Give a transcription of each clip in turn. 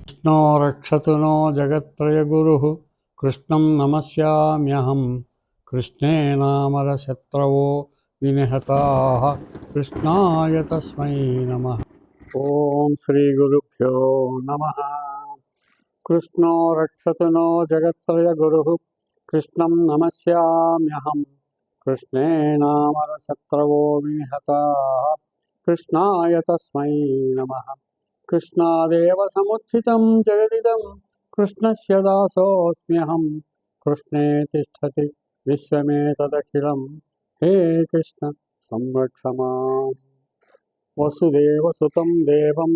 कृष्णो रक्षतु नो जगत्त्रयगुरुः कृष्णं नमस्याम्यहं कृष्णे नामरशत्रवो विनिहताः कृष्णाय तस्मै नमः। ॐ श्रीगुरुभ्यो नमः। कृष्णो रक्षतु नो जगत्त्रयगुरुः कृष्णं नमस्याम्यहं कृष्णे नामरशत्रवो विनिहताः कृष्णाय तस्मै नमः। कृष्णादेव समुत्थितं जगदिदं कृष्णस्य दासोऽस्म्यहं कृष्णे तिष्ठति विश्वमेतदखिलं हे कृष्ण संरक्ष माम्। वसुदेवसुतं देवं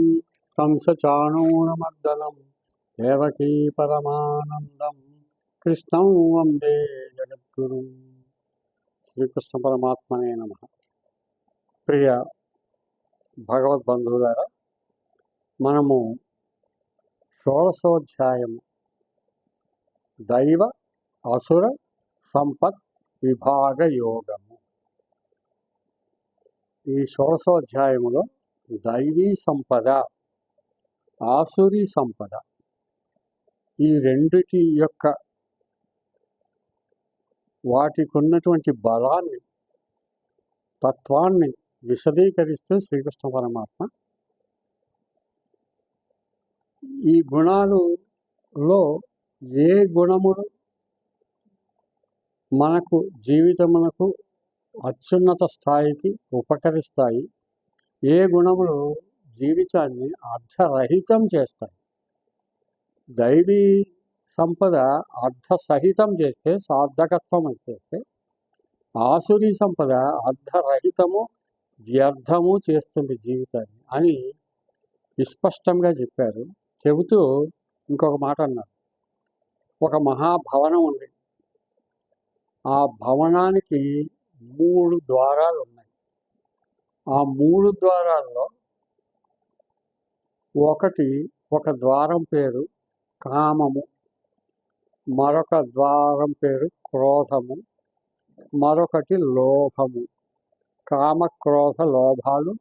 कंसचाणूरमर्दनं देवकी परमानन्दं कृष्णं वन्दे जगद्गुरुं। శ్రీకృష్ణ పరమాత్మనే నమః. ప్రియ భగవద్బంధువులారా, మనము షోడశోధ్యాయము దైవ అసుర సంపత్ విభాగ యోగము. ఈ షోడశోధ్యాయములో దైవీ సంపద, ఆసురీ సంపద, ఈ రెండిటి యొక్క వాటికి ఉన్నటువంటి బలాన్ని, తత్వాన్ని విశదీకరిస్తూ శ్రీకృష్ణ పరమాత్మ ఈ గుణాలలో ఏ గుణములు మనకు జీవితమునకు అత్యున్నత స్థాయికి ఉపకరిస్తాయి, ఏ గుణములు జీవితాన్ని అర్థరహితం చేస్తాయి. దైవీ సంపద అర్థసహితం చేస్తే, సార్థకత్వం చేస్తే, ఆసురీ సంపద అర్థరహితము, వ్యర్థము చేస్తుంది జీవితాన్ని అని విస్పష్టంగా చెప్పారు. చెబుతూ ఇంకొక మాట అన్నారు. ఒక మహాభవనం ఉంది. ఆ భవనానికి 3 ద్వారాలు ఉన్నాయి. ఆ 3 ద్వారాల్లో ఒక ద్వారం పేరు కామము, మరొక ద్వారం పేరు క్రోధము, మరొకటి లోభము. కామ క్రోధ లోభాలు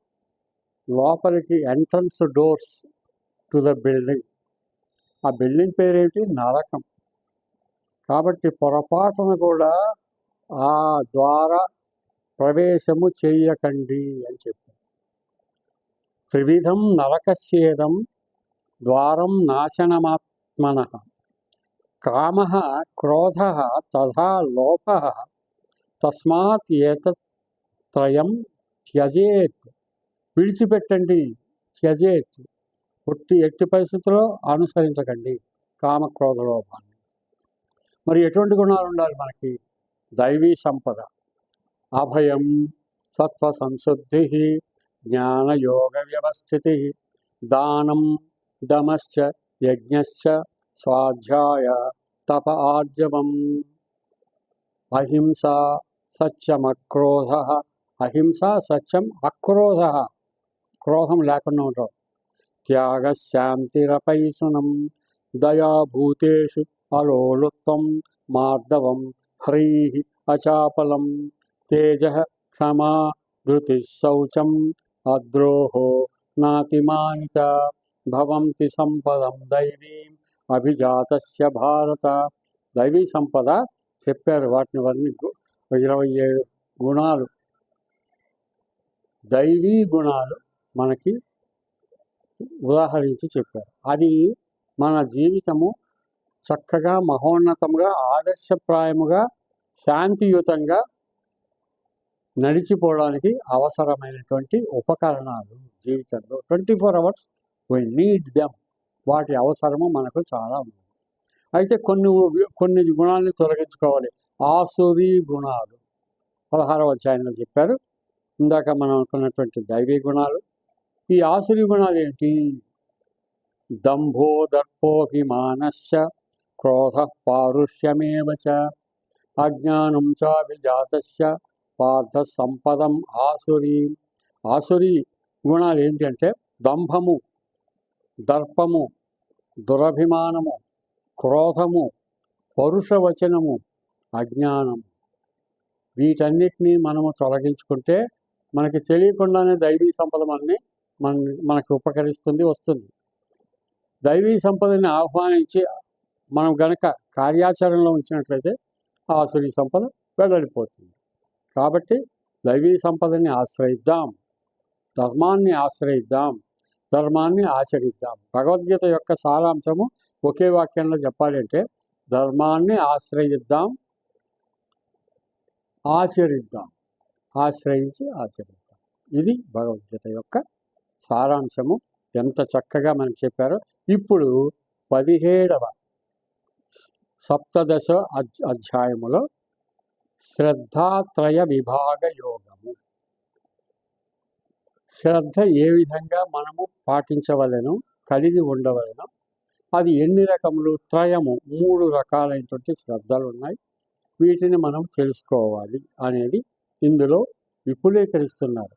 లోపలికి entrance doors to the building. ఆ బిల్డింగ్ పేరేంటి? నరకం. కాబట్టి పొరపాటున కూడా ఆ ద్వార ప్రవేశము చెయ్యకండి అని చెప్పారు. త్రివిధం నరకస్యేదం ద్వారం నాశనమాత్మనః కామః క్రోధః తథా లోభః తస్మాత్ ఏతత్ త్రయం త్యజేత్. విడిచిపెట్టండి, త్యజేత్, ఎట్టి పరిస్థితుల్లో అనుసరించకండి కామక్రోధ లోభాన్ని. మరి ఎటువంటి గుణాలు ఉండాలి మనకి? దైవీ సంపద, అభయం, సత్వ సంశుద్ధి, జ్ఞానయోగ వ్యవస్థితి, దానం, దమశ్చ, యజ్ఞశ్చ, స్వాధ్యాయ, తప ఆర్జవం, అహింస, సత్యమక్రోధ. అహింస, సత్యం, అక్రోధ, క్రోధం లేకుండా ఉంటాం. త్యాగ, శాంతిరపైసునం, దయాభూతేషు అలోలుత్వం, మార్దవం, హ్రీః, అచాపలం, తేజ, క్షమా, ధృతి, శౌచం, అద్రోహో, నాతిమానిత, భవంతి సంపదం దైవీం అభిజాతస్య భారత. దైవీ సంపద చెప్పారు. వాటిని 27 గుణాలు, దైవీ గుణాలు మనకి ఉదాహరించి చెప్పారు. అది మన జీవితము చక్కగా, మహోన్నతంగా, ఆదర్శప్రాయముగా, శాంతియుతంగా నడిచిపోవడానికి అవసరమైనటువంటి ఉపకరణాలు. జీవితంలో 24 hours వీ నీడ్ దెమ్. వాటి అవసరము మనకు చాలా ఉంది. అయితే కొన్ని గుణాలను తొలగించుకోవాలి. ఆసురీ గుణాలు 16వ అధ్యాయంలో చెప్పారు. ఇందాక మనం అనుకున్నటువంటి దైవీ గుణాలు. ఈ ఆసురీ గుణాలు ఏంటి? దంభో దర్పోభిమానశ్చ, క్రోధ పారుష్యమేవ చ, అజ్ఞానం చాభిజాతస్య పార్థ సంపదం ఆసురీ. ఆసురీ గుణాలు ఏంటి అంటే దంభము, దర్పము, దురభిమానము, క్రోధము, పరుషవచనము, అజ్ఞానం. వీటన్నిటినీ మనము తొలగించుకుంటే మనకి తెలియకుండానే దైవీ సంపద మనకి ఉపకరిస్తుంది, వస్తుంది. దైవీ సంపదని ఆహ్వానించి మనం గనక కార్యాచరణలో ఉంచినట్లయితే ఆసురీ సంపద వెడలిపోతుంది. కాబట్టి దైవీ సంపదని ఆశ్రయిద్దాం, ధర్మాన్ని ఆశ్రయిద్దాం, ధర్మాన్ని ఆచరిద్దాం. భగవద్గీత యొక్క సారాంశము ఒకే వాక్యంలో చెప్పాలి అంటే ధర్మాన్ని ఆశ్రయిద్దాం, ఆచరిద్దాం, ఆశ్రయించి ఆచరిద్దాం. ఇది భగవద్గీత యొక్క సారాంశము. ఎంత చక్కగా మనకు చెప్పారో. ఇప్పుడు 17వ సప్తదశ అధ్యాయములో శ్రద్ధాత్రయ విభాగ యోగము. శ్రద్ధ ఏ విధంగా మనము పాటించవలెను, కలిగి ఉండవలెను, అది ఎన్ని రకములు? త్రయము, 3 రకాలైనటువంటి శ్రద్ధలు ఉన్నాయి. వీటిని మనం తెలుసుకోవాలి అనేది ఇందులో విపులీకరిస్తున్నారు.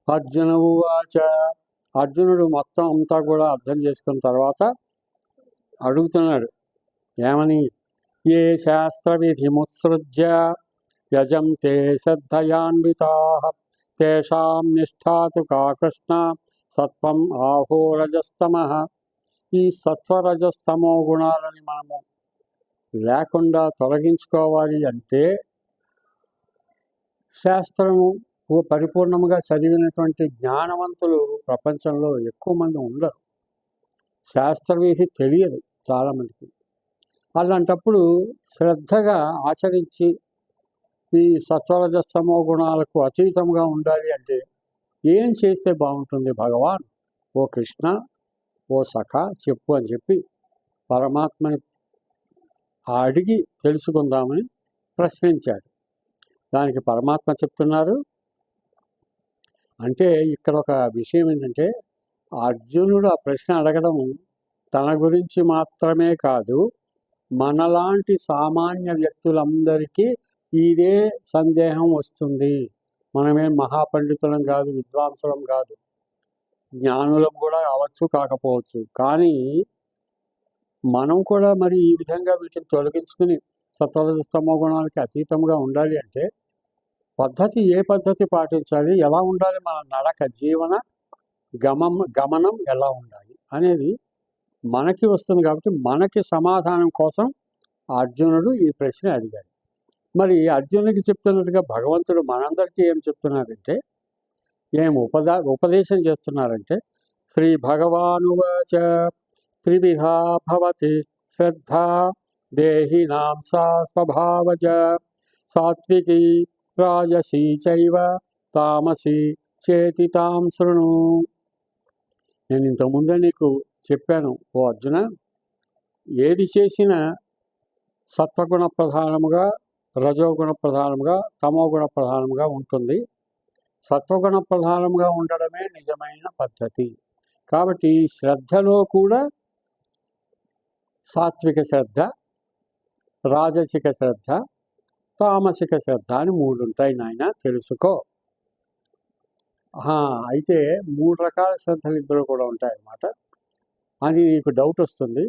అర్జున ఉవాచ. అర్జునుడు మొత్తం అంతా కూడా అర్థం చేసుకున్న తర్వాత అడుగుతున్నాడు ఏమని? ఏ శాస్త్ర విధిముత్సృజ్య యజంతే శ్రద్ధయాన్వితాః తేషాం నిష్ఠాతు కా కృష్ణ సత్వం ఆహో రజస్తమః. ఈ సత్వరజస్తమో గుణాలని మనము లేకుండా తొలగించుకోవాలి అంటే శాస్త్రము పరిపూర్ణముగా చదివినటువంటి జ్ఞానవంతులు ప్రపంచంలో ఎక్కువ మంది ఉండరు. శాస్త్రవిధి తెలియదు చాలామందికి. అలాంటప్పుడు శ్రద్ధగా ఆచరించి ఈ సత్వరజస్తమో గుణాలకు అతీతంగా ఉండాలి అంటే ఏం చేస్తే బాగుంటుంది భగవాన్? ఓ కృష్ణ, ఓ సఖ చెప్పు అని చెప్పి పరమాత్మని అడిగి తెలుసుకుందామని ప్రశ్నించాడు. దానికి పరమాత్మ చెప్తున్నారు. అంటే ఇక్కడ ఒక విషయం ఏంటంటే అర్జునుడు ఆ ప్రశ్న అడగడం తన గురించి మాత్రమే కాదు, మనలాంటి సామాన్య వ్యక్తులందరికీ ఇదే సందేహం వస్తుంది. మనమేం మహాపండితులం కాదు, విద్వాంసులం కాదు, జ్ఞానులం కూడా అవచ్చు కాకపోవచ్చు. కానీ మనం కూడా మరి ఈ విధంగా వీటిని తొలగించుకుని సత్వరజస్తమో గుణాలకి అతీతంగా ఉండాలి అంటే పద్ధతి, ఏ పద్ధతి పాటించాలి, ఎలా ఉండాలి, మన నడక, జీవన గమనం ఎలా ఉండాలి అనేది మనకి వస్తుంది. కాబట్టి మనకి సమాధానం కోసం అర్జునుడు ఈ ప్రశ్న అడిగాడు. మరి అర్జునుడికి చెప్తున్నట్టుగా భగవంతుడు మనందరికీ ఏం చెప్తున్నారంటే, ఏం ఉపదేశం చేస్తున్నారంటే, శ్రీ భగవానువాచ త్రివిధా భవతి శ్రద్ధా దేహినాం సా స్వభావజ సాత్వికీ రాజసీ చైవ తామసీ చేతి తాం శృణు. నేను ఇంతకుముందే నీకు చెప్పాను ఓ అర్జున, ఏది చేసినా సత్వగుణ ప్రధానముగా, రజోగుణ ప్రధానముగా, తమోగుణ ప్రధానముగా ఉంటుంది. సత్వగుణ ప్రధానముగా ఉండడమే నిజమైన పద్ధతి. కాబట్టి శ్రద్ధలో కూడా సాత్విక శ్రద్ధ, రాజసిక శ్రద్ధ, తామసిక శ్రద్ధ అని 3 ఉంటాయి నాయన, తెలుసుకో. అయితే 3 రకాల శ్రద్ధలు ఇద్దరు కూడా ఉంటాయన్నమాట అని నీకు డౌట్ వస్తుంది.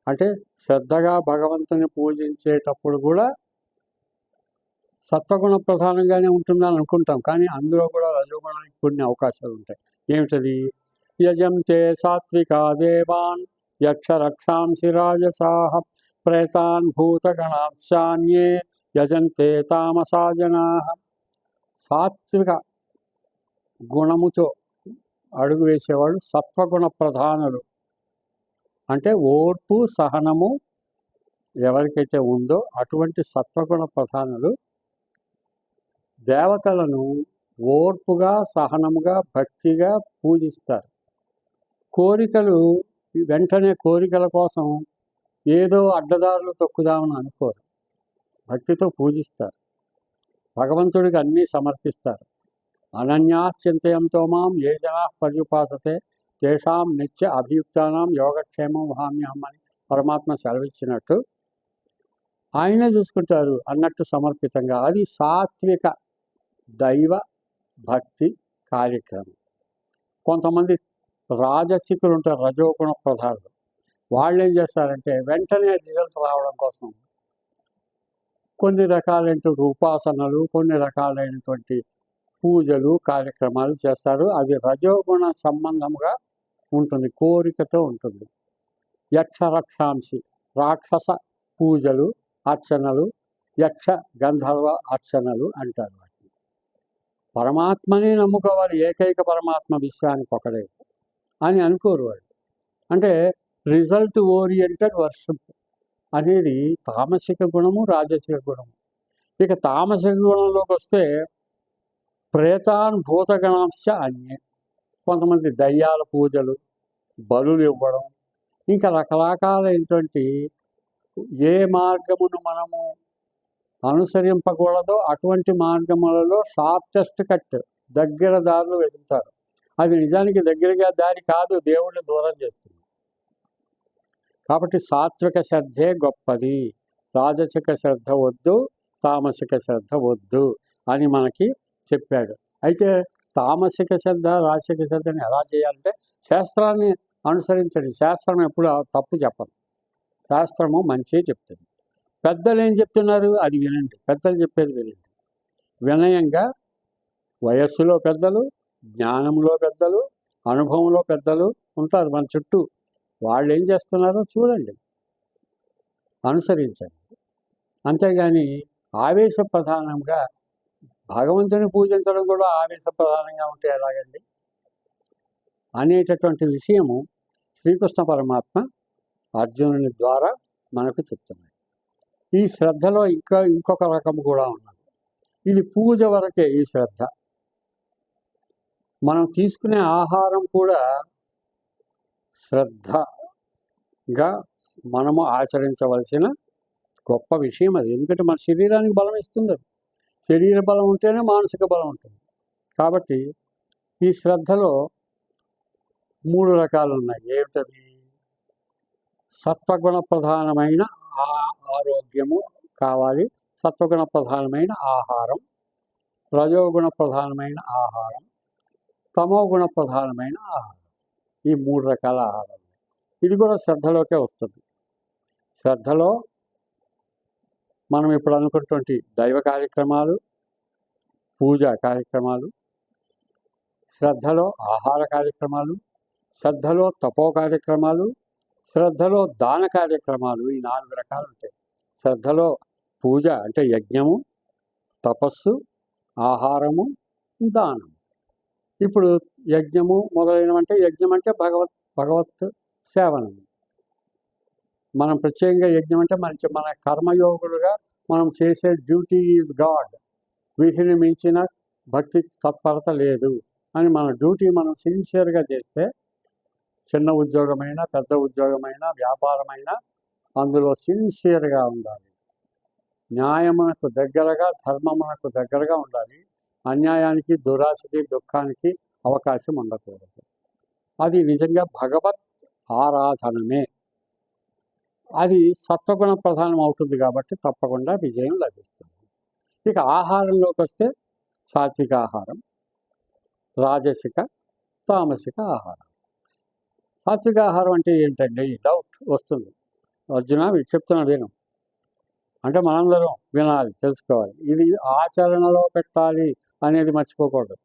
అంటే శ్రద్ధగా భగవంతుని పూజించేటప్పుడు కూడా సత్వగుణ ప్రధానంగానే ఉంటుందని అనుకుంటాం, కానీ అందులో కూడా రజోగుణానికి కొన్ని అవకాశాలు ఉంటాయి. ఏమిటది? యజంతే సాత్వికా దేవాన్ యక్ష రక్షాంసి రాజసాః ప్రేతాన్ భూతగణాశ్చాన్యే యజంతే తామసా జనాః. సాత్విక గుణముతో అడుగు వేసేవాళ్ళు సత్వగుణ ప్రధానులు. అంటే ఓర్పు, సహనము ఎవరికైతే ఉందో అటువంటి సత్వగుణ ప్రధానులు దేవతలను ఓర్పుగా, సహనముగా, భక్తిగా పూజిస్తారు. కోరికలు వెంటనే కోరికల కోసం ఏదో అడ్డదారులు తొక్కుదామని అనుకోరు, భక్తితో పూజిస్తారు. భగవంతుడికి అన్నీ సమర్పిస్తారు. అనన్యాశ్చింతయంతో మాం ఏ జనా పర్యుపాసతే తేషాం నిత్య అభియుక్తానాం యోగక్షేమం వహామ్యహం అని పరమాత్మ సెలవిచ్చినట్టు ఆయనే చూసుకుంటారు అన్నట్టు సమర్పితంగా. అది సాత్విక దైవ భక్తి కార్యక్రమం. కొంతమంది రాజసికులు ఉంటారు, రజోగుణ ప్రధానులు. వాళ్ళు ఏం చేస్తారంటే వెంటనే రిజల్ట్ రావడం కోసం కొన్ని రకాలైనటువంటి ఉపాసనలు, కొన్ని రకాలైనటువంటి పూజలు, కార్యక్రమాలు చేస్తారు. అది రజోగుణ సంబంధముగా ఉంటుంది, కోరికతో ఉంటుంది. యక్ష రక్షాంసి, రాక్షస పూజలు, అర్చనలు, యక్ష గంధర్వ అర్చనలు అంటారు వాటిని. పరమాత్మని నమ్ముకోవాలి, ఏకైక పరమాత్మ విశ్వానికి ఒకడే అని అనుకోరు వాళ్ళు. అంటే రిజల్ట్ ఓరియంటెడ్ వర్షిప్ అనేది తామసిక గుణము, రాజసిక గుణము. ఇక తామసిక గుణంలోకి వస్తే ప్రేతాన్ భూతగణాంశ అన్యే, కొంతమంది దయ్యాల పూజలు, బలులు ఇవ్వడం, ఇంకా రకరకాలైనటువంటి ఏ మార్గమును మనము అనుసరింపకూడదో అటువంటి మార్గములలో షార్టెస్ట్ కట్, దగ్గర దారులు వెతుకుతారు. అది నిజానికి దగ్గరగా దారి కాదు, దేవుడిని దూరం చేస్తుంది. కాబట్టి సాత్విక శ్రద్ధే గొప్పది, రాజసిక శ్రద్ధ వద్దు, తామసిక శ్రద్ధ వద్దు అని మనకి చెప్పాడు. అయితే తామసిక శ్రద్ధ, రాజసిక శ్రద్ధని ఎలా చేయాలంటే శాస్త్రాన్ని అనుసరించండి. శాస్త్రం ఎప్పుడు తప్పు చెప్పదు, శాస్త్రము మంచిగా చెప్తుంది. పెద్దలు ఏం చెప్తున్నారు అది వినండి, పెద్దలు చెప్పేది వినండి. వినయంగా వయస్సులో పెద్దలు, జ్ఞానంలో పెద్దలు, అనుభవంలో పెద్దలు ఉంటారు మన చుట్టూ. వాళ్ళు ఏం చేస్తున్నారో చూడండి, అనుసరించండి. అంతేగాని ఆవేశ ప్రధానంగా భగవంతుని పూజించడం కూడా ఆవేశ ప్రధానంగా ఉంటే ఎలాగండి అనేటటువంటి విషయము శ్రీకృష్ణ పరమాత్మ అర్జునుని ద్వారా మనకు చెప్తున్నాడు. ఈ శ్రద్ధలో ఇంకొక రకం కూడా ఉన్నది. ఇది పూజ వరకే ఈ శ్రద్ధ. మనం తీసుకునే ఆహారం కూడా శ్రద్ధగా మనము ఆచరించవలసిన గొప్ప విషయం అది. ఎందుకంటే మన శరీరానికి బలం ఇస్తుంది అది. శరీర బలం ఉంటేనే మానసిక బలం ఉంటుంది. కాబట్టి ఈ శ్రద్ధలో 3 రకాలు ఉన్నాయి. ఏమిటవి? సత్వగుణ ప్రధానమైన ఆరోగ్యము కావాలి, సత్వగుణ ప్రధానమైన ఆహారం, రజోగుణ ప్రధానమైన ఆహారం, తమోగుణ ప్రధానమైన ఆహారం. ఈ 3 రకాల ఆహారం. ఇది కూడా శ్రద్ధలోకే వస్తుంది. శ్రద్ధలో మనం ఇప్పుడు అనుకున్నటువంటి దైవ కార్యక్రమాలు, పూజా కార్యక్రమాలు, శ్రద్ధలో ఆహార కార్యక్రమాలు, శ్రద్ధలో తపో కార్యక్రమాలు, శ్రద్ధలో దాన కార్యక్రమాలు, ఈ 4 రకాలు ఉంటాయి. శ్రద్ధలో పూజ అంటే యజ్ఞము, తపస్సు, ఆహారము, దానం. ఇప్పుడు యజ్ఞము మొదలైనవంటే, యజ్ఞం అంటే భగవత్ సేవనము. మనం ప్రత్యేకంగా యజ్ఞం అంటే మన కర్మయోగులుగా మనం చేసే డ్యూటీ ఈజ్ గాడ్, వీటిని మించిన భక్తి తత్పరత లేదు అని మన డ్యూటీ మనం సిన్సియర్గా చేస్తే, చిన్న ఉద్యోగమైనా పెద్ద ఉద్యోగమైనా వ్యాపారమైనా అందులో సిన్సియర్గా ఉండాలి. న్యాయమునకు దగ్గరగా, ధర్మమునకు దగ్గరగా ఉండాలి. అన్యాయానికి, దురాశకి, దుఃఖానికి అవకాశం ఉండకూడదు. అది నిజంగా భగవత్ ఆరాధనమే. అది సత్వగుణ ప్రధానం అవుతుంది కాబట్టి తప్పకుండా విజయం లభిస్తుంది. ఇక ఆహారంలోకి వస్తే సాత్విక ఆహారం, రాజసిక, తామసిక ఆహారం. సాత్విక ఆహారం అంటే ఏంటండి డౌట్ వస్తుంది. అర్జున మీరు చెప్తున్నా విను అంటే మనందరం వినాలి, తెలుసుకోవాలి. ఇది ఆచరణలో పెట్టాలి అనేది మర్చిపోకూడదు.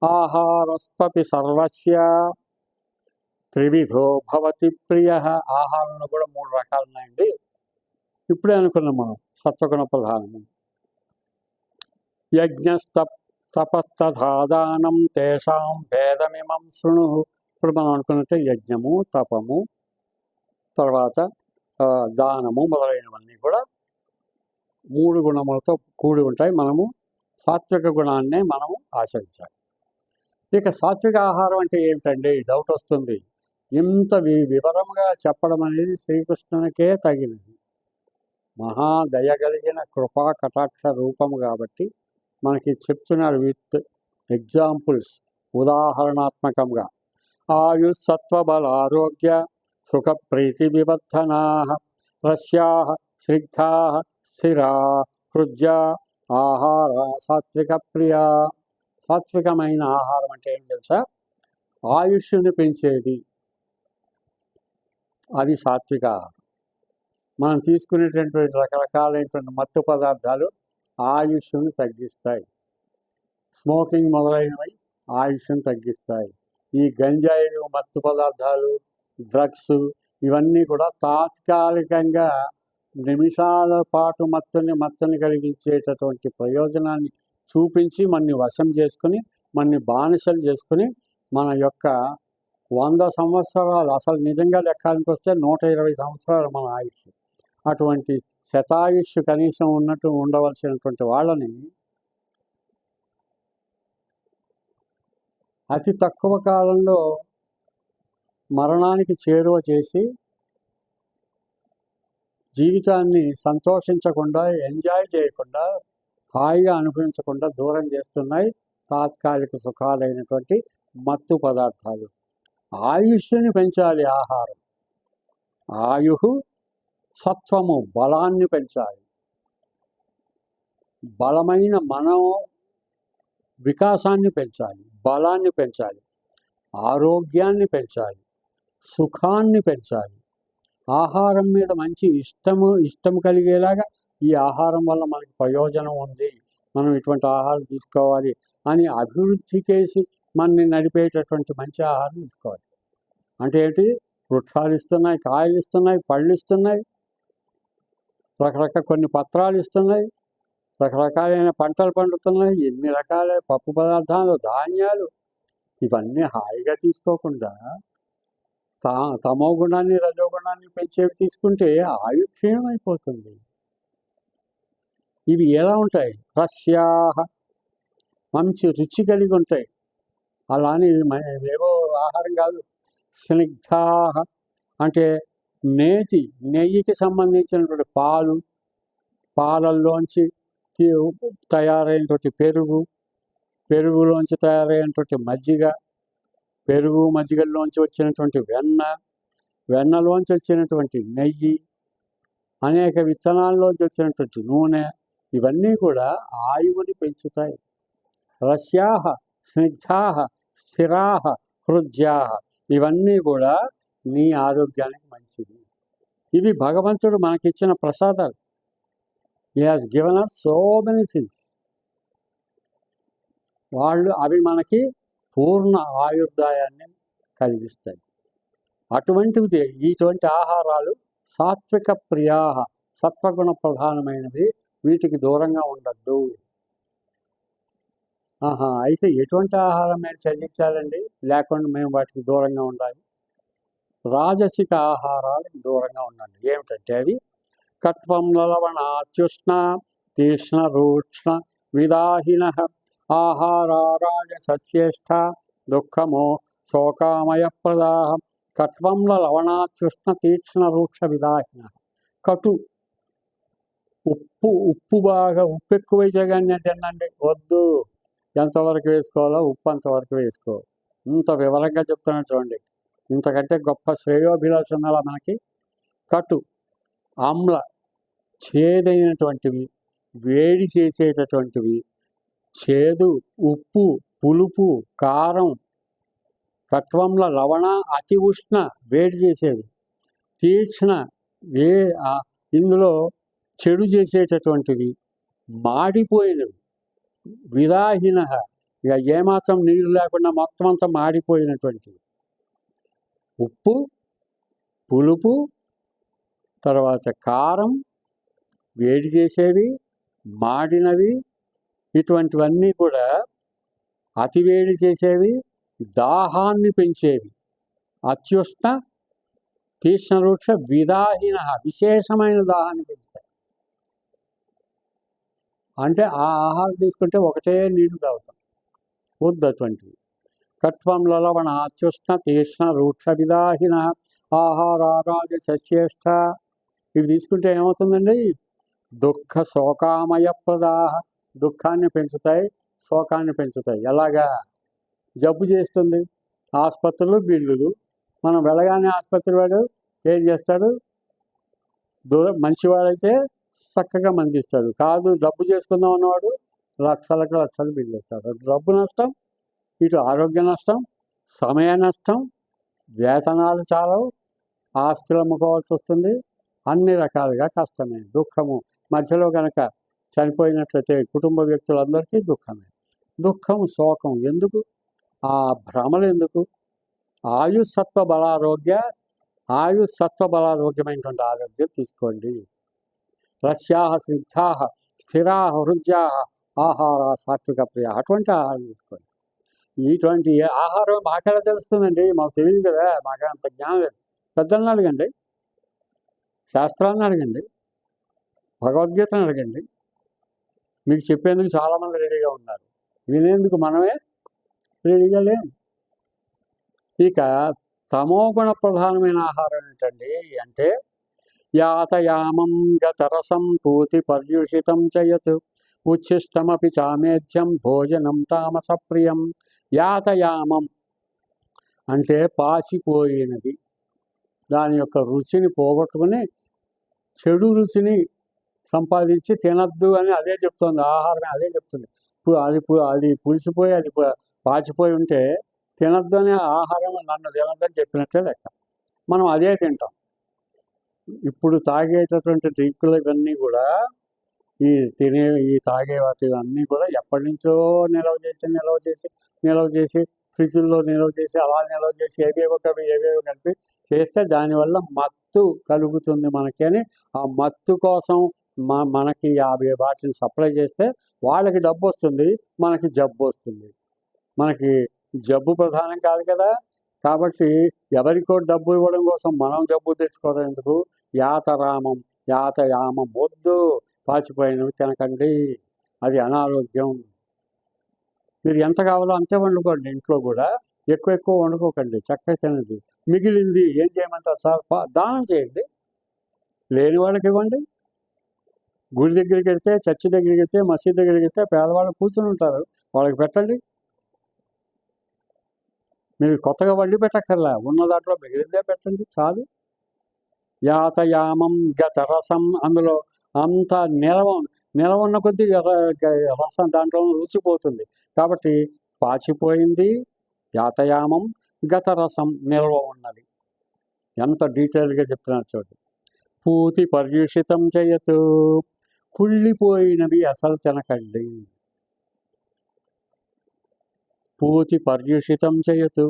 ఆహారస్వపి సర్వస్య త్రివిధో భవతి ప్రియ. ఆహారంలో కూడా 3 రకాలు ఉన్నాయండి. ఇప్పుడే అనుకున్నాం మనం సత్వగుణ ప్రధానము. యజ్ఞస్తపస్తథాదానం తేషాం భేదమిమం శృణు. ఇప్పుడు మనం అనుకున్నట్టే యజ్ఞము, తపము, తర్వాత దానము మొదలైనవన్నీ కూడా 3 గుణములతో కూడి ఉంటాయి. మనము సాత్విక గుణాన్నే మనము ఆచరించాలి. ఇక సాత్విక ఆహారం అంటే ఏమిటండి డౌట్ వస్తుంది. ఇంత వివరంగా చెప్పడం అనేది శ్రీకృష్ణునికే తగినది. మహాదయగలిగిన కృపా కటాక్ష రూపము కాబట్టి మనకి చెప్తున్నారు విత్ ఎగ్జాంపుల్స్, ఉదాహరణాత్మకంగా. ఆయుస్సత్వబల ఆరోగ్య సుఖ ప్రీతి వివర్ధనా రస్యా స్నిగ్ధా స్థిరా హృద్యా ఆహార సాత్విక ప్రియా. సాత్వికమైన ఆహారం అంటే ఏం తెలుసా? ఆయుష్ని పెంచేది, అది సాత్విక ఆహారం. మనం తీసుకునేటటువంటి రకరకాలైనటువంటి మత్తు పదార్థాలు ఆయుష్ని తగ్గిస్తాయి. స్మోకింగ్ మొదలైనవి ఆయుష్ని తగ్గిస్తాయి. ఈ గంజాయిలు, మత్తు పదార్థాలు, డ్రగ్స్ ఇవన్నీ కూడా తాత్కాలికంగా నిమిషాల పాటు మత్తుని కలిగించేటటువంటి ప్రయోజనాన్ని చూపించి మనని వశం చేసుకుని, మనని బానిసలు చేసుకుని, మన యొక్క 100 సంవత్సరాలు, అసలు నిజంగా లెక్కానికి వస్తే 120 సంవత్సరాలు మన ఆయుష్. అటువంటి శతాయుష్ కనీసం ఉండవలసినటువంటి వాళ్ళని అతి తక్కువ కాలంలో మరణానికి చేరువ చేసి జీవితాన్ని సంతోషించకుండా, ఎంజాయ్ చేయకుండా, హాయిగా అనుభవించకుండా దూరం చేస్తున్నాయి తాత్కాలిక సుఖాలైనటువంటి మత్తు పదార్థాలు. ఆయుష్ని పెంచాలి ఆహారం. ఆయు సత్వము, బలాన్ని పెంచాలి. బలమైన మనో వికాసాన్ని పెంచాలి, బలాన్ని పెంచాలి, ఆరోగ్యాన్ని పెంచాలి, సుఖాన్ని పెంచాలి. ఆహారం మీద మంచి ఇష్టం కలిగేలాగా ఈ ఆహారం వల్ల మనకి ప్రయోజనం ఉంది, మనం ఇటువంటి ఆహారం తీసుకోవాలి అని అభివృద్ధి చేసి మనని నడిపేటటువంటి మంచి ఆహారం తీసుకోవాలి. అంటే ఏంటి? వృక్షాలు ఇస్తున్నాయి, కాయలు ఇస్తున్నాయి, పళ్ళు ఇస్తున్నాయి, రకరకాల కొన్ని పత్రాలు ఇస్తున్నాయి, రకరకాలైన పంటలు పండుతున్నాయి, ఎన్ని రకాల పప్పు పదార్థాలు, ధాన్యాలు, ఇవన్నీ హాయిగా తీసుకోకుండా తమో గుణాన్ని, రజో గుణాన్ని పెంచేవి తీసుకుంటే ఆయుక్షీణం అయిపోతుంది. ఇవి ఎలా ఉంటాయి? రస్యాహ, మంచి రుచి కలిగి ఉంటాయి. అలానే ఏవో ఆహారం కాదు. స్నిగ్ధాహ అంటే నెయ్యికి సంబంధించినటువంటి పాలు, పాలల్లోంచి తయారైనటువంటి పెరుగులోంచి తయారైనటువంటి మజ్జిగ, మజ్జిగల్లోంచి వచ్చినటువంటి వెన్నలోంచి వచ్చినటువంటి నెయ్యి, అనేక విత్తనాల్లోంచి వచ్చినటువంటి నూనె, ఇవన్నీ కూడా ఆయువుని పెంచుతాయి. రస్యాహ స్నిగ్ధాహ స్థిరాహ హృద్యాహ, ఇవన్నీ కూడా నీ ఆరోగ్యానికి మంచిది. ఇవి భగవంతుడు మనకిచ్చిన ప్రసాదాలు. He has given us so many things. అవి మనకి పూర్ణ ఆయుర్దాయాన్ని కలిగిస్తాయి. ఇటువంటి ఆహారాలు సాత్విక ప్రియాహ, సత్వగుణ ప్రధానమైనవి. వీటికి దూరంగా ఉండద్దు. అయితే ఎటువంటి ఆహారం మేము త్యజించాలండి? లేకుండా మేము వాటికి దూరంగా ఉండాలి. రాజసిక ఆహారాలకు దూరంగా ఉండండి. ఏమిటంటే అవి కట్వం లవణాత్యుష్ణ తీక్ష్ణ రూక్ష్ణ విదాహిన ఆహారారాజసస్యేష్ట దుఃఖమో శోకామయ ప్రదాహ. కట్వంలో లవణాత్యుష్ణ తీక్ష్ణ రూక్ష విదాహిన. కటు, ఉప్పు బాగా ఉప్పు ఎక్కువైతే కానీ తినండి, వద్దు. ఎంతవరకు వేసుకోవాలో ఉప్పు అంతవరకు వేసుకో. ఇంత వివరంగా చెప్తున్నాను చూడండి. ఇంతకంటే గొప్ప శ్రేయోభిలాష ఉండాలా మనకి? కటు, ఆమ్ల, చేదైనటువంటివి, వేడి చేసేటటువంటివి, చేదు, ఉప్పు, పులుపు, కారం. కట్వంలో లవణ అతి ఉష్ణ, వేడి చేసేది. తీక్ష్ణ, ఇందులో చెడు చేసేటటువంటివి, మాడిపోయినవి. విదాహిన, ఇక ఏమాత్రం నీరు లేకుండా మొత్తం అంతా మాడిపోయినటువంటివి. ఉప్పు, పులుపు, తర్వాత కారం, వేడి చేసేవి, మాడినవి, ఇటువంటివన్నీ కూడా అతి వేడి చేసేవి, దాహాన్ని పెంచేవి. అత్యుష్ణ తీక్ష్ణ రూక్ష విదాహిన, విశేషమైన దాహాన్ని పెంచుతాయి. అంటే ఆ ఆహారం తీసుకుంటే ఒకటే నీళ్లు తాగుతాం, వద్దు అటువంటివి. కట్వం లవణ అత్యుష్ణ తీక్ష్ణ రూక్ష విదాహిన ఆహారారాజసస్యేష్ట. ఇవి తీసుకుంటే ఏమవుతుందండి? దుఃఖ శోకామయ ప్రదాహ, దుఃఖాన్ని పెంచుతాయి, శోకాన్ని పెంచుతాయి. ఎలాగా? జబ్బు చేస్తుంది, ఆసుపత్రులు, బిల్లులు. మనం వెళ్ళగానే ఆసుపత్రి వాడు ఏం చేస్తాడు? మంచివాడైతే చక్కగా మందిస్తాడు. కాదు, డబ్బు చేసుకుందాం అన్నవాడు లక్షలు బిల్లు ఇస్తాడు. డబ్బు నష్టం, ఇటు ఆరోగ్య నష్టం, సమయ నష్టం, వేతనాలు చాలవు, ఆస్తులు అమ్ముకోవాల్సి వస్తుంది. అన్ని రకాలుగా కష్టమే, దుఃఖము. మధ్యలో కనుక చనిపోయినట్లయితే కుటుంబ వ్యక్తులందరికీ దుఃఖమే. దుఃఖం, శోకం ఎందుకు? ఆ భ్రమలు ఎందుకు? ఆయుస్సత్వ బలారోగ్యమైనటువంటి ఆరోగ్యం తీసుకోండి. రస్యాహ సిద్ధాహ స్థిరాహ హృద్యాహ ఆహార సాత్విక ప్రియ, అటువంటి ఆహారం తీసుకోండి. ఇటువంటి ఆహారం మాకెలా తెలుస్తుందండి? మాకు తెలియదు కదా, మాకు అంత జ్ఞానం లేదు. పెద్దలను అడగండి, శాస్త్రాన్ని అడగండి, భగవద్గీతను అడగండి. మీకు చెప్పేందుకు చాలామంది రెడీగా ఉన్నారు, వినేందుకు మనమే రెడీగా లేము. ఇక తమోగుణ ప్రధానమైన ఆహారం ఏంటండి అంటే, యాతయామం గతరసం పూతి పర్యుషితం చేయత్ ఉచ్ఛిష్టమపి చామేధ్యం భోజనం తామసప్రియం. యాతయామం అంటే పాచిపోయినది, దాని యొక్క రుచిని పోగొట్టుకుని చెడు రుచిని సంపాదించి తినద్దు అని అదే చెప్తుంది. ఆహారం అదే చెప్తుంది. అది పులిసిపోయి అది పాచిపోయి ఉంటే తినద్దు అనే ఆహారం నన్ను తినద్దని చెప్పినట్టే లెక్క. మనం అదే తింటాం. ఇప్పుడు తాగేటటువంటి డ్రింకులు ఇవన్నీ కూడా ఈ తాగే వాటి అన్నీ కూడా ఎప్పటి నుంచో నిల్వ చేసి ఫ్రిడ్జ్లో నిల్వ చేసి అలా నిల్వ చేసి ఏవేవో కలిపి చేస్తే దానివల్ల మత్తు కలుగుతుంది మనకి అని, ఆ మత్తు కోసం మనకి 50 బాటిల్ సప్లై చేస్తే వాళ్ళకి డబ్బు వస్తుంది, మనకి జబ్బు వస్తుంది. మనకి జబ్బు ప్రధానం కాదు కదా. కాబట్టి ఎవరికో డబ్బు ఇవ్వడం కోసం మనం జబ్బు తెచ్చుకోవడం ఎందుకు? యాతయామం వద్దు, పాచిపోయినవి తినకండి, అది అనారోగ్యం. మీరు ఎంత కావాలో అంతే వండుకోండి. ఇంట్లో కూడా ఎక్కువ వండుకోకండి, చక్కగా తినండి. మిగిలింది ఏం చేయమంటారు సార్? దానం చేయండి, లేని వాళ్ళకి ఇవ్వండి. గుడి దగ్గరికి వెళ్తే, చర్చి దగ్గరికి వెళ్తే, మసీద్ దగ్గరికి వెళ్తే పేదవాళ్ళు కూర్చుని ఉంటారు, వాళ్ళకి పెట్టండి. మీరు కొత్తగా వండి పెట్టక్కర్లా, ఉన్న దాంట్లో మిగిలిందే పెట్టండి చాలు. యాతయామం గతరసం, అందులో అంత నిలవ ఉన్న కొద్దీ రసం దాంట్లో రుచిపోతుంది. కాబట్టి పాచిపోయింది యాతయామం, గతరసం నిల్వ ఉన్నది. ఎంత డీటెయిల్గా చెప్తున్నారు చూడండి. పూతి పర్యూషితం చేయతు, కుళ్ళిపోయినవి అసలు తినకండి. పూతి పర్యూషితం చేయతు,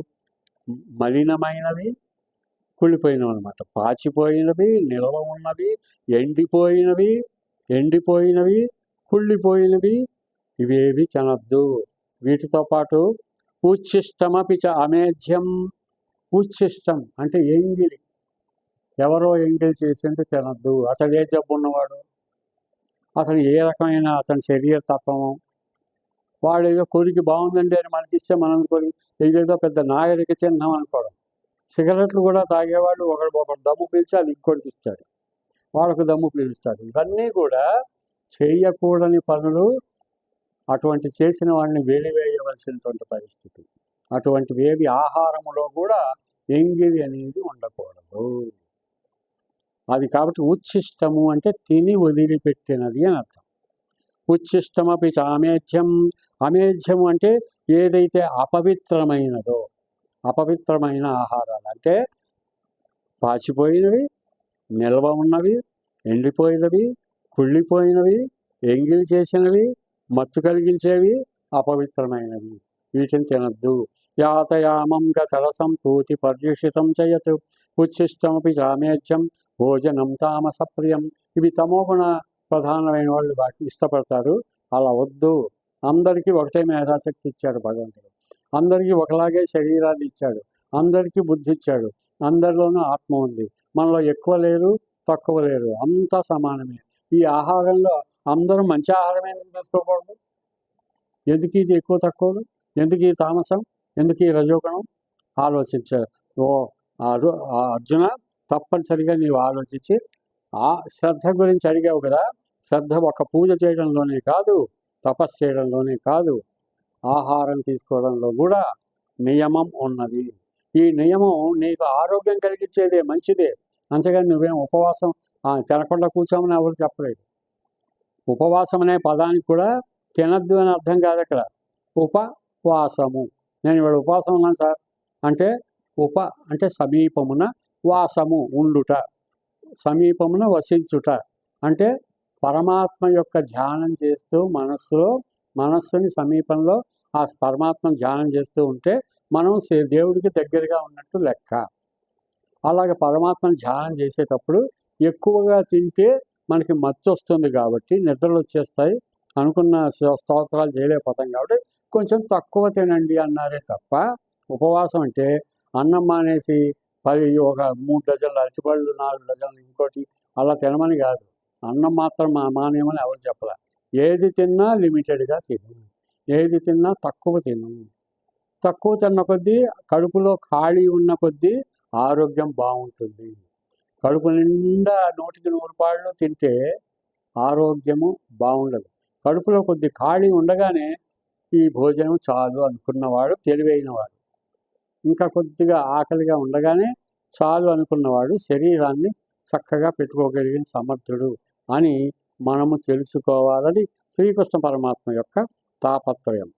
మలినమైనవి కుళ్ళిపోయినవి అనమాట. పాచిపోయినవి, నిల్వ ఉన్నవి, ఎండిపోయినవి, కుళ్ళిపోయినవి ఇవేవి తినద్దు. వీటితో పాటు ఉచ్ఛిష్టమపి చ అమేధ్యం. ఉచ్ఛిష్టం అంటే ఎంగిలి, ఎవరో ఎంగిలి చేసింది తినద్దు. అతడు ఏ జబ్బు ఉన్నవాడు, అతను ఏ రకమైన అతని శరీర తత్వము, వాడు ఏదో కొరికి బాగుందండి అని మనకిస్తే మనం కొని ఏదేదో పెద్ద నాగరిక చిహ్నం అనుకోవడం. సిగరెట్లు కూడా తాగేవాడు ఒకడు దమ్ము పీల్చి అది ఇంకోటికి ఇస్తాడు, వాళ్ళకు దమ్ము పీలుస్తాడు. ఇవన్నీ కూడా చేయకూడని పనులు. అటువంటి చేసిన వాడిని వెలివేయవలసినటువంటి పరిస్థితి. అటువంటివి ఏవి ఆహారములో కూడా ఎంగిలి అనేది ఉండకూడదు. అది కాబట్టి ఉచ్ఛిష్టము అంటే తిని వదిలిపెట్టినది అని అర్థం. ఉచ్ఛిష్టమపి చ అమేధ్యం. అమేధ్యము అంటే ఏదైతే అపవిత్రమైనదో, అపవిత్రమైన ఆహారాలు అంటే పాచిపోయినవి, నిల్వ ఉన్నవి, ఎండిపోయినవి, కుళ్ళిపోయినవి, ఎంగిలి చేసినవి, మత్తు కలిగించేవి, అపవిత్రమైనవి, వీటిని తినద్దు. యాతయామం గతరసం పూతి పర్యుషితం చేయతు ఉచ్ఛిష్టమపి చామేధ్యం భోజనం తామసప్రియం. ఇవి తమోగుణ ప్రధానమైన వాళ్ళు వాటిని ఇష్టపడతారు. అలా వద్దు. అందరికీ ఒకటే మేధాశక్తి ఇచ్చాడు భగవంతుడు, అందరికీ ఒకలాగే శరీరాన్ని ఇచ్చాడు, అందరికీ బుద్ధి ఇచ్చాడు, అందరిలోనూ ఆత్మ ఉంది. మనలో ఎక్కువ లేరు, తక్కువ లేరు, అంతా సమానమే. ఈ ఆహారంలో అందరూ మంచి ఆహారం ఎందుకు తీసుకోకూడదు? ఎందుకు ఇది ఎక్కువ తక్కువలు, ఎందుకు ఈ తామసం, ఎందుకు ఈ రజోగుణం? ఆలోచించారు. అర్జున, తప్పనిసరిగా నీవు ఆలోచించి ఆ శ్రద్ధ గురించి అడిగావు కదా. శ్రద్ధ ఒక పూజ చేయడంలోనే కాదు, తపస్సు చేయడంలోనే కాదు, ఆహారం తీసుకోవడంలో కూడా నియమం ఉన్నది. ఈ నియమం నీకు ఆరోగ్యం కలిగించేదే, మంచిదే. అంతేగాని నువ్వేం ఉపవాసం తినకుండా కూర్చోమని ఎవరు చెప్పలేదు. ఉపవాసం అనే పదానికి కూడా తినద్దు అని అర్థం కాదు అక్కడ. ఉపవాసము, నేను ఇవాళ ఉపవాసం ఉన్నాను సార్ అంటే, అంటే సమీపమున, వాసము ఉండుట, సమీపమున వసించుట అంటే పరమాత్మ యొక్క ధ్యానం చేస్తూ మనస్సుని సమీపంలో ఆ పరమాత్మ ధ్యానం చేస్తూ ఉంటే మనం దేవుడికి దగ్గరగా ఉన్నట్టు లెక్క. అలాగే పరమాత్మను ధ్యానం చేసేటప్పుడు ఎక్కువగా తింటే మనకి మత్తు వస్తుంది కాబట్టి నిద్రలు వచ్చేస్తాయి, అనుకున్న స్తోత్రాలు చేయలేకపోతాం కాబట్టి కొంచెం తక్కువ తినండి అన్నారే తప్ప, ఉపవాసం అంటే అన్నం మానేసి ఒక 3 డజన్లు అరటిపళ్ళు, 4 డజన్లు ఇంకోటి అలా తినమని కాదు. అన్నం మాత్రం మానేమని ఎవరు చెప్పలే. ఏది తిన్నా లిమిటెడ్గా తిను, ఏది తిన్నా తక్కువ తిను. తక్కువ తిన్న కొద్దీ, కడుపులో ఖాళీ ఉన్న కొద్దీ ఆరోగ్యం బాగుంటుంది. కడుపు నిండా 100కి 100 పాళ్ళు తింటే ఆరోగ్యము బాగుండదు. కడుపులో కొద్ది ఖాళీ ఉండగానే ఈ భోజనం చాలు అనుకున్నవాడు తెలివైనవాడు. ఇంకా కొద్దిగా ఆకలిగా ఉండగానే చాలు అనుకున్నవాడు శరీరాన్ని చక్కగా పెట్టుకోగలిగిన సమర్థుడు అని మనము తెలుసుకోవాలని శ్రీకృష్ణ పరమాత్మ యొక్క తాపత్రయం.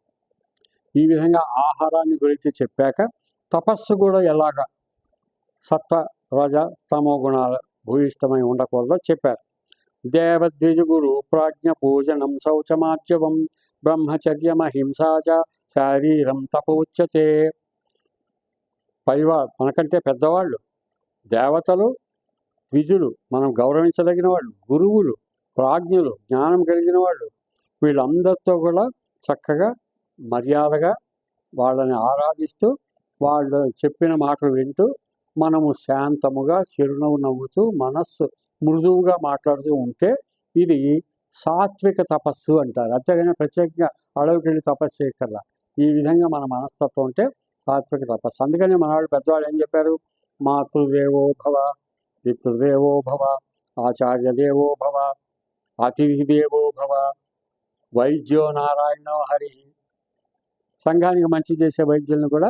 ఈ విధంగా ఆహారాన్ని గురించి చెప్పాక తపస్సు కూడా ఎలాగా సత్వ రజ తమో గుణాల భూయిష్టమై ఉండకూడదో చెప్పారు. దేవద్విజ గురు ప్రాజ్ఞ పూజనం శౌచమార్జవం బ్రహ్మచర్యమహింసాచ శారీరం తపోచ్యతే. మనకంటే పెద్దవాళ్ళు, దేవతలు, ద్విజులు, మనం గౌరవించదగిన వాళ్ళు, గురువులు, ప్రాజ్ఞులు, జ్ఞానం కలిగిన వాళ్ళు, వీళ్ళందరితో కూడా చక్కగా మర్యాదగా వాళ్ళని ఆరాధిస్తూ వాళ్ళు చెప్పిన మాటలు వింటూ మనము శాంతముగా చిరునవ్వు నవ్వుతూ మనస్సు మృదువుగా మాట్లాడుతూ ఉంటే ఇది సాత్విక తపస్సు అంటారు. అంతేగాని ప్రత్యేకంగా అడవికి వెళ్ళి తపస్సు చేయక్కర్లా. ఈ విధంగా మన మనస్తత్వం ఉంటే సాత్విక తపస్సు. అందుకని మన వాళ్ళు పెద్దవాళ్ళు ఏం చెప్పారు? మాతృదేవో భవ, పితృదేవో భవ, ఆచార్య దేవో భవ, అతిథి దేవో భవ, వైద్యో నారాయణో హరి. సంఘానికి మంచి చేసే వైద్యులను కూడా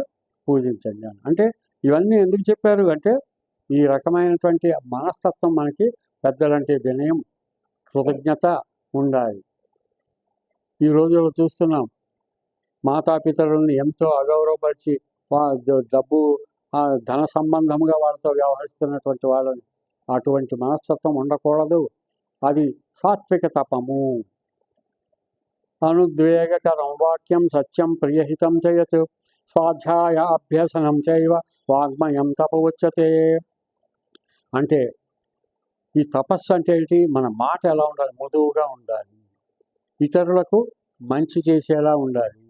పూజించండి అని. అంటే ఇవన్నీ ఎందుకు చెప్పారు అంటే ఈ రకమైనటువంటి మనస్తత్వం మనకి పెద్దలంటే వినయం, కృతజ్ఞత ఉండాలి. ఈ రోజుల్లో చూస్తున్నాం, మాతాపితరులను ఎంతో అగౌరవపరిచి డబ్బు ధన సంబంధముగా వాళ్ళతో వ్యవహరిస్తున్నటువంటి వాళ్ళని, అటువంటి మనస్తత్వం ఉండకూడదు. అది సాత్విక తపము. అనుద్వేగకరం వాక్యం సత్యం ప్రియహితం చేయత్ స్వాధ్యాయ అభ్యసనం చైవ వాగ్మయం తపవచ్యతే. అంటే ఈ తపస్సు అంటే ఏంటి? మన మాట ఎలా ఉండాలి? మృదువుగా ఉండాలి, ఇతరులకు మంచి చేసేలా ఉండాలి,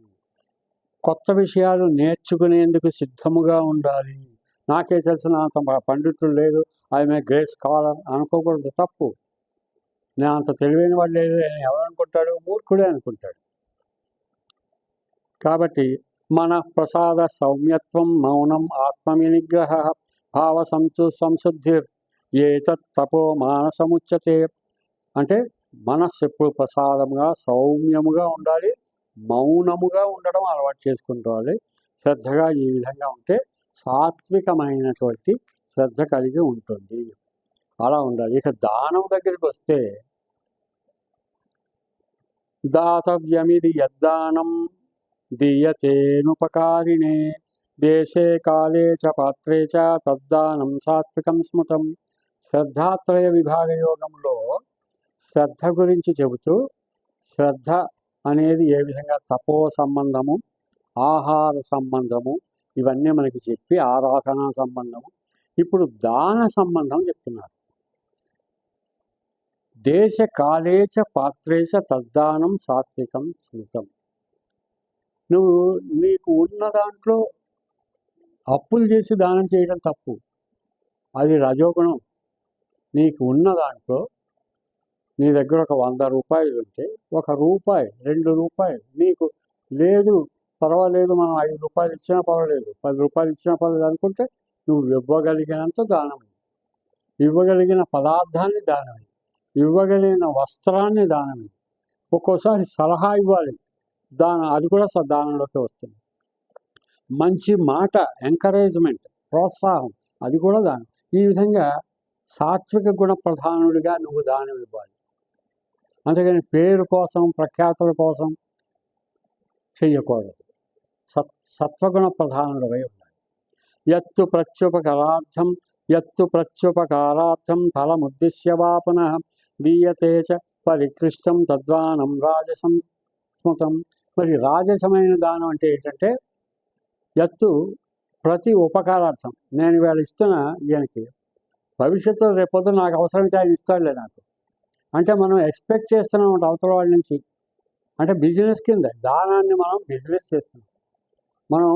కొత్త విషయాలు నేర్చుకునేందుకు సిద్ధముగా ఉండాలి. నాకే తెలిసిన అంత పండితుడు లేదు, ఆయన గ్రేట్ స్కాలర్ అనుకోకూడదు, తప్పు. నేను అంత తెలివైన వాడు లేదు అని ఎవరు అనుకుంటాడు? మూర్ఖుడే అనుకుంటాడు. కాబట్టి మన ప్రసాద సౌమ్యత్వం మౌనం ఆత్మవినిగ్రహ భావ సంశుద్ధి ఏతత్ తపో మానసముచ్యతే. అంటే మనస్సు ఎప్పుడు ప్రసాదముగా సౌమ్యముగా ఉండాలి, మౌనముగా ఉండడం అలవాటు చేసుకుంటావాలి. శ్రద్ధగా ఈ విధంగా ఉంటే సాత్వికమైనటువంటి శ్రద్ధ కలిగి ఉంటుంది. అలా ఉండాలి. ఇక దానం దగ్గరికి వస్తే, దాతవ్యమిది యద్దానం దీయతేనుపకారిణే దేశే కాలే చ పాత్రే చ తద్దానం సాత్వికం స్మృతం. శ్రద్ధాత్రయ విభాగ యోగంలో శ్రద్ధ గురించి చెబుతూ, శ్రద్ధ అనేది ఏ విధంగా తపో సంబంధము, ఆహార సంబంధము, ఇవన్నీ మనకి చెప్పి ఆరాధనా సంబంధము, ఇప్పుడు దాన సంబంధం చెప్తున్నారు. దేశ కాలేచ పాత్రేచ తద్దానం సాత్వికం స్మృతం. నువ్వు నీకు ఉన్న దాంట్లో అప్పులు చేసి దానం చేయడం తప్పు, అది రజోగుణం. నీకు ఉన్న దాంట్లో నీ దగ్గర ఒక 100 రూపాయలు ఉంటే, 1 రూపాయి, 2 రూపాయలు నీకు లేదు, పర్వాలేదు, మనం 5 రూపాయలు ఇచ్చినా పర్వాలేదు, 10 రూపాయలు ఇచ్చినా పర్వాలేదు అనుకుంటే నువ్వు ఇవ్వగలిగినంత దానమే. ఇవ్వగలిగిన పదార్థాన్ని దానమే, ఇవ్వగలిగిన వస్త్రాన్ని దానమే. ఒక్కోసారి సలహా ఇవ్వాలి, అది కూడా దానంలోకి వస్తుంది. మంచి మాట, ఎంకరేజ్మెంట్, ప్రోత్సాహం, అది కూడా దానం. ఈ విధంగా సాత్విక గుణ ప్రధానుడిగా నువ్వు దానం ఇవ్వాలి. అంతేగాని పేరు కోసం, ప్రఖ్యాతుల కోసం చెయ్యకూడదు. సత్వగుణ ప్రధానుడివై ఉండాలి. యత్తు ప్రత్యుపకారార్థం ఫలముద్దిశ్య వా పునః దీయతే చ పరికృష్టం తద్వానం రాజసం స్మృతం. మరి రాజసమైన దానం అంటే ఏంటంటే ఎత్తు ప్రతి ఉపకారార్థం. నేను ఇవాళ ఇస్తున్న ఈయనకి భవిష్యత్తులో రేపొద్దు నాకు అవసరమైతే ఆయన ఇస్తాడులే నాకు. అంటే మనం ఎక్స్పెక్ట్ చేస్తున్నాం అవతల వాళ్ళ నుంచి. అంటే బిజినెస్ కింద దానాన్ని మనం బిజినెస్ చేస్తున్నాం. మనం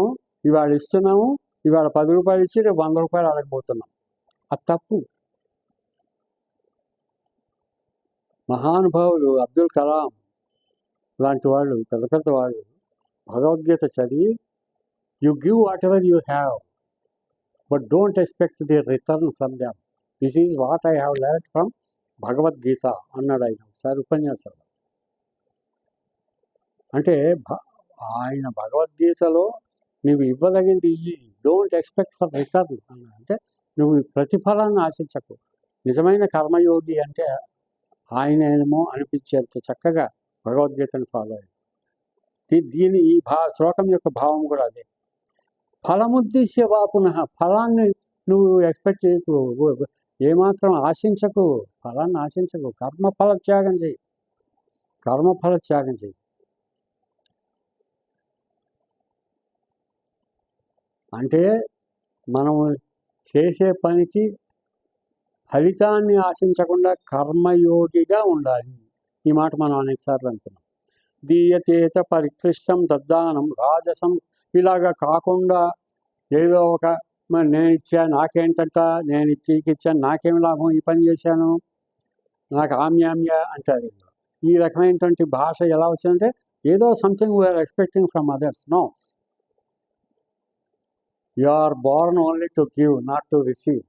ఇవాళ ఇస్తున్నాము, ఇవాళ 10 రూపాయలు ఇచ్చి రేపు 100 రూపాయలు అడగబోతున్నాం. అది తప్పు. మహానుభావులు అబ్దుల్ కలాం లాంటి వాళ్ళు, పెద్ద పెద్ద వాళ్ళు భగవద్గీత చదివి, you give what ever you have but don't expect the return from them. This is what I have learned from Bhagavad Gita అన్నాడు ఆయన ఒకసారి ఉపన్యాసంలో. అంటే ఆయన భగవద్గీతలో నువ్వు ఇవ్వదగింది ఇయ్యి, డోంట్ ఎక్స్పెక్ట్ ఫర్ రిటర్న్ అన్నాడు. అంటే నువ్వు ప్రతిఫలాన్ని ఆశించకు. నిజమైన కర్మయోగి అంటే ఆయన ఏమో అనిపించేంత చక్కగా భగవద్గీతను ఫాలో అయ్యి. దీని ఈ శ్లోకం యొక్క భావం కూడా అదే. ఫలముద్దేశ్య వాపునః, ఫలాన్ని నువ్వు ఎక్స్పెక్ట్ చేయకు, ఏమాత్రం ఆశించకు, ఫలాన్ని ఆశించకు. కర్మఫల త్యాగం చేయి, కర్మఫల త్యాగం చేయి. అంటే మనము చేసే పనికి ఫలితాన్ని ఆశించకుండా కర్మయోగిగా ఉండాలి. ఈ మాట మనం అనేకసార్లు అంటున్నాం. దీయతేత పరిక్లిష్టం దద్దానం రాజసం, ఇలాగా కాకుండా ఏదో ఒక నేను ఇచ్చా నాకేంటంట, నేను ఇచ్చాను నాకేం లాభం, ఈ పని చేశాను నాకు ఆమ్యామ్య అంటారు. ఈ రకమైనటువంటి భాష ఎలా వచ్చిందంటే ఏదో something we are expecting from others. No, you are born only to give, not to receive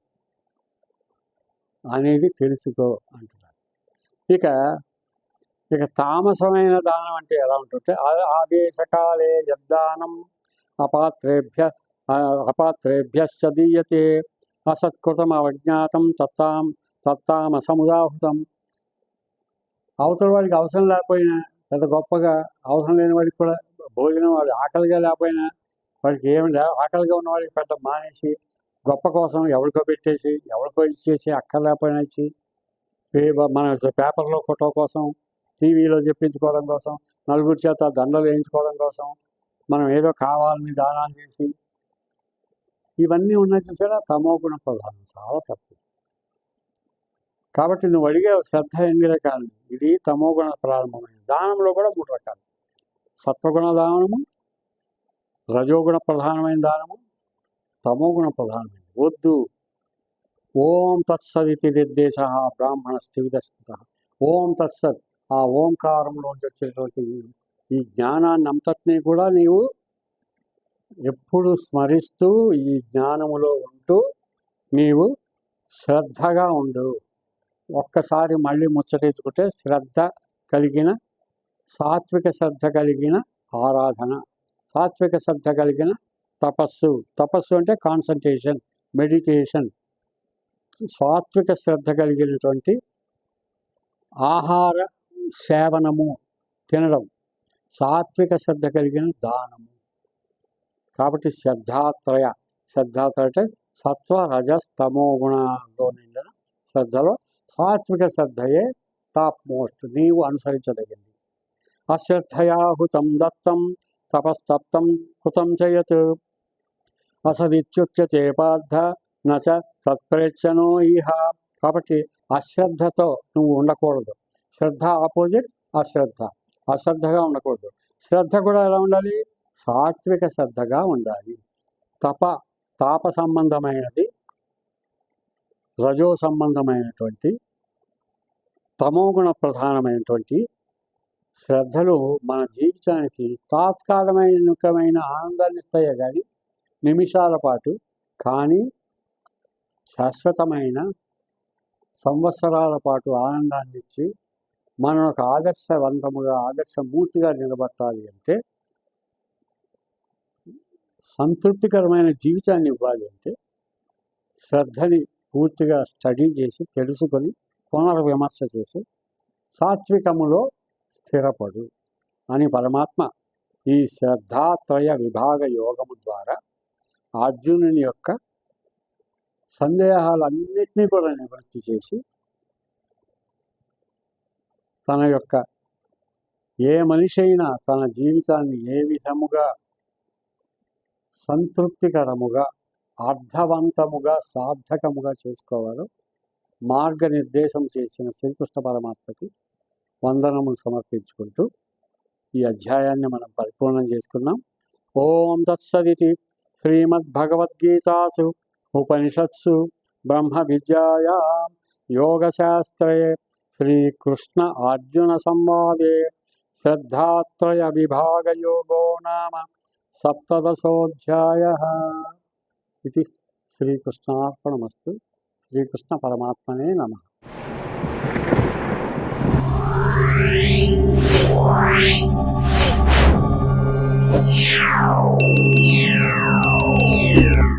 అనేది తెలుసుకో అంటున్నారు. ఇక తామసమైన దానం అంటే ఎలా ఉంటుంటే ఆదేశకాలే యద్దానం అపాత్రేభ్యశ్చ దీయతే అసత్కృతం అవజ్ఞాతం తత్తామసముదాహృతం. అవతల వాడికి అవసరం లేకపోయినా, పెద్ద గొప్పగా అవసరం లేని వాడికి కూడా భోజనం, వాడు ఆకలిగా లేకపోయినా, వాడికి ఆకలిగా ఉన్న వాడికి పెట్ట మానేసి, గొప్ప కోసం ఎవరికో పెట్టేసి, ఎవరికో ఇచ్చేసి, అక్కర్లేకపోయినా ఇచ్చి, మన పేపర్లో ఫోటో కోసం, టీవీలో చెప్పించుకోవడం కోసం, నలుగురి చేత దండలు వేయించుకోవడం కోసం మనం ఏదో కావాలని దానాలు చేసి, ఇవన్నీ ఉన్నాయి చూసారా, తమోగుణ ప్రధానం, చాలా తప్పు. కాబట్టి నువ్వు అడిగే శ్రద్ధ ఎన్ని రకాలు? ఇది తమోగుణ ప్రారంభమైన దానంలో కూడా 3 రకాలు: సత్వగుణ దానము, రజోగుణ ప్రధానమైన దానము, తమోగుణ ప్రధానమైన. వద్దు. ఓం తత్సదితి నిర్దేశ బ్రాహ్మణ స్థివిదస్మిత. ఓం తత్సత్, ఆ ఓంకారంలోంచి వచ్చేటువంటి ఈ జ్ఞానాన్ని అంతటినీ కూడా నీవు ఎప్పుడు స్మరిస్తూ ఈ జ్ఞానములో ఉంటూ నీవు శ్రద్ధగా ఉండు. ఒక్కసారి మళ్ళీ ముచ్చటేసుకుంటే శ్రద్ధ కలిగిన, సాత్విక శ్రద్ధ కలిగిన ఆరాధన, సాత్విక శ్రద్ధ కలిగిన తపస్సు. తపస్సు అంటే కాన్సంట్రేషన్, మెడిటేషన్. సాత్విక శ్రద్ధ కలిగినటువంటి ఆహార సేవనము, తినడం. సాత్విక శ్రద్ధ కలిగిన దానము. కాబట్టి శ్రద్ధాత్రయ అంటే సత్వ రజస్ తమో గుణంలో నిండిన శ్రద్ధలో సాత్విక శ్రద్ధయే టాప్ మోస్ట్, నీవు అనుసరించదగింది. అశ్రద్ధయాహుతం దత్తం తపస్తప్తం కృతం చేయత్ అసదిత్యుచ్యతే పార్థ నచ తత్ప్రేక్షణో ఇహ. కాబట్టి అశ్రద్ధతో నువ్వు ఉండకూడదు. శ్రద్ధ ఆపోజిట్ అశ్రద్ధ. అశ్రద్ధగా ఉండకూడదు. శ్రద్ధ కూడా ఎలా ఉండాలి? సాత్విక శ్రద్ధగా ఉండాలి. తాప సంబంధమైనది, రజో సంబంధమైనటువంటి, తమోగుణ ప్రధానమైనటువంటి శ్రద్ధలు మన జీవితానికి తాత్కాలికమైన ఆనందాన్ని ఇస్తాయే కానీ నిమిషాల పాటు, కానీ శాశ్వతమైన సంవత్సరాల పాటు ఆనందాన్ని ఇచ్చి మనం ఒక ఆదర్శవంతముగా, ఆదర్శమూర్తిగా నిలబట్టాలి అంటే, సంతృప్తికరమైన జీవితాన్ని ఇవ్వాలి అంటే శ్రద్ధని పూర్తిగా స్టడీ చేసి, తెలుసుకొని, పునర్విమర్శ చేసి సాత్వికములో స్థిరపడు అని పరమాత్మ ఈ శ్రద్ధాత్రయ విభాగ యోగము ద్వారా అర్జునుని యొక్క సందేహాలన్నింటినీ కూడా నివృత్తి చేసి, తన యొక్క ఏ మనిషి అయినా తన జీవితాన్ని ఏ విధముగా సంతృప్తికరముగా అర్థవంతముగా సార్థకముగా చేసుకోవాలో మార్గనిర్దేశం చేసిన శ్రీకృష్ణ పరమాత్మకి వందనములు సమర్పించుకుంటూ ఈ అధ్యాయాన్ని మనం పరిపూర్ణం చేసుకున్నాం. ఓం తత్సదితి శ్రీమద్భగవద్గీతాసు ఉపనిషత్సు బ్రహ్మ విద్యాయాం యోగశాస్త్రే శ్రీకృష్ణ అర్జున సంవాదే శ్రద్ధాత్రయ విభాగయోగో నామ సప్తదశోऽధ్యాయः. ఇది శ్రీకృష్ణార్పణమస్తు. శ్రీకృష్ణ పరమాత్మనే నమః. Yeah.